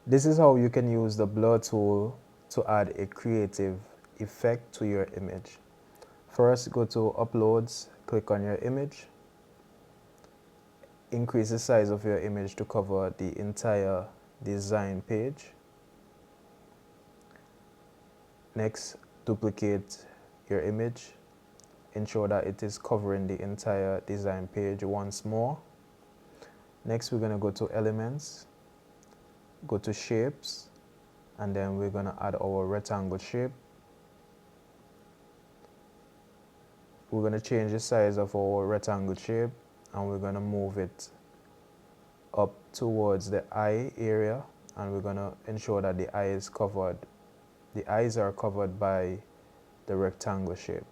This is how you can use the blur tool to add a creative effect to your image. First, go to Uploads, click on your image, increase the size of your image to cover the entire design page. Next, duplicate your image, ensure that it is covering the entire design page once more. Next, we're going to go to Elements, go to Shapes, and then we're going to add our rectangle shape. We're going to change the size of our rectangle shape, and we're going to move it up towards the eye area, and we're going to ensure that the eye is covered. The eyes are covered by the rectangle shape.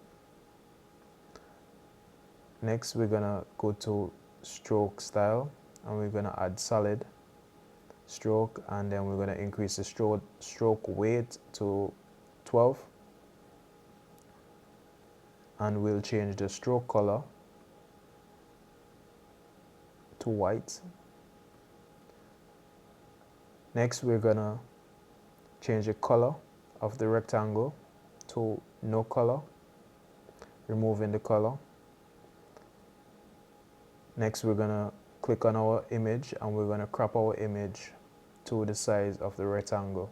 Next, we're going to go to Stroke Style, and we're going to add Solid Stroke, and then we're going to increase the stroke weight to 12, and we'll change the stroke color to white. Next, we're going to change the color of the rectangle to no color, removing the color. Next, we're going to click on our image, and we're going to crop our image to the size of the rectangle.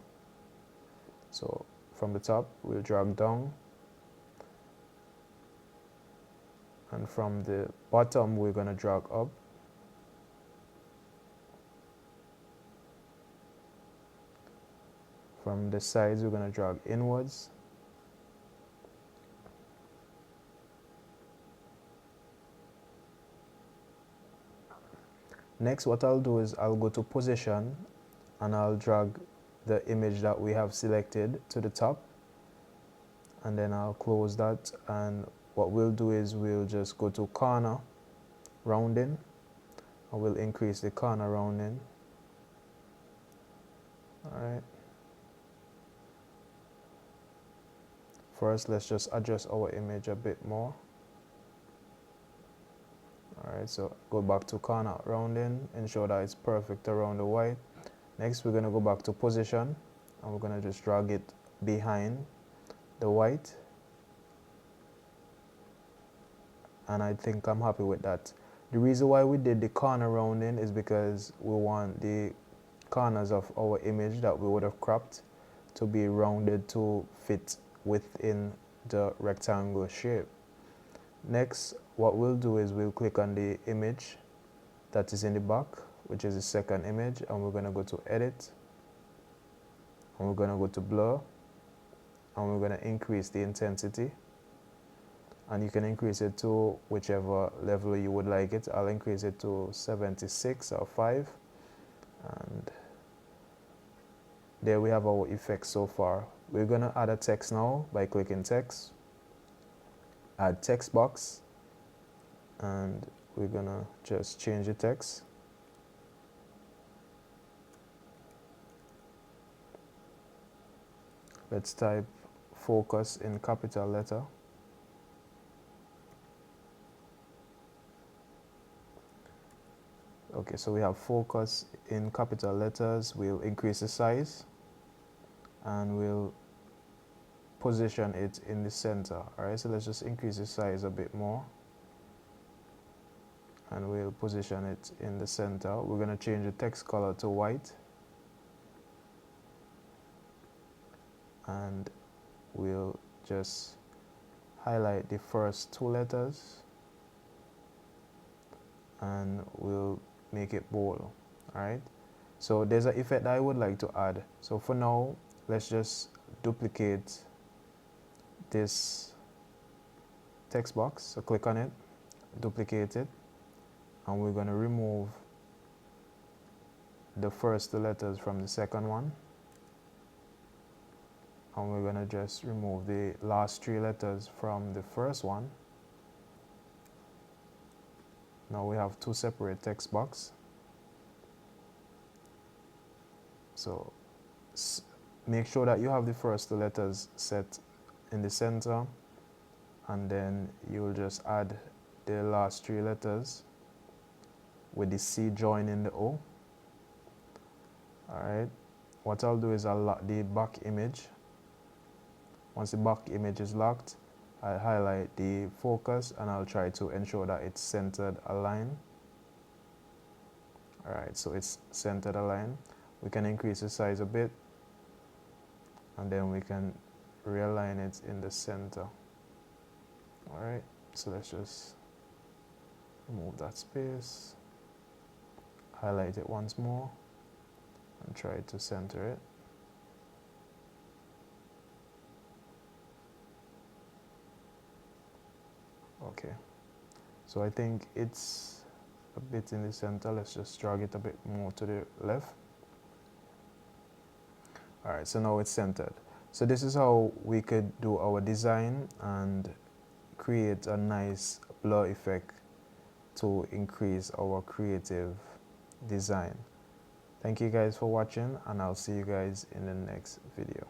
So from the top, we'll drag down, and from the bottom, we're going to drag up. From the sides, we're going to drag inwards. Next, what I'll do is I'll go to Position, and I'll drag the image that we have selected to the top, and then I'll close that. And what we'll do is we'll just go to Corner Rounding, and we'll increase the corner rounding. Alright. First, let's just adjust our image a bit more. Alright, so go back to corner rounding, ensure that it's perfect around the white. Next, we're going to go back to Position, and we're going to just drag it behind the white. And I think I'm happy with that. The reason why we did the corner rounding is because we want the corners of our image that we would have cropped to be rounded to fit within the rectangle shape. Next, what we'll do is we'll click on the image that is in the back, which is the second image, and we're going to go to Edit, and we're going to go to Blur, and we're going to increase the intensity, and you can increase it to whichever level you would like it. I'll increase it to 76 or 5, and there we have our effects so far. We're going to add a text now by clicking Text, add text box, and we're going to just change the text. Let's type focus in capital letter. Okay, so we have focus in capital letters. We'll increase the size, and we'll position it in the center. Alright, so let's just increase the size a bit more, and we'll position it in the center. We're going to change the text color to white, and we'll just highlight the first 2 letters, and we'll make it bold. Alright, so there's an effect that I would like to add. So for now, let's just duplicate this text box. So click on it, duplicate it, and we're going to remove the first 2 letters from the second one, and we're going to just remove the last 3 letters from the first one. Now we have 2 separate text box. So make sure that you have the first 2 letters set in the center, and then you'll just add the last 3 letters with the C joining the O. Alright, what I'll do is I'll lock the back image. Once the back image is locked, I'll highlight the focus and I'll try to ensure that it's centered aligned. Alright, so it's centered aligned. We can increase the size a bit and then we can realign it in the center. Alright, so let's just remove that space, highlight it once more and try to center it. Okay, so I think it's a bit in the center. Let's just drag it a bit more to the left. Alright, so now it's centered. So this is how we could do our design and create a nice blur effect to increase our creative design. Thank you guys for watching, and I'll see you guys in the next video.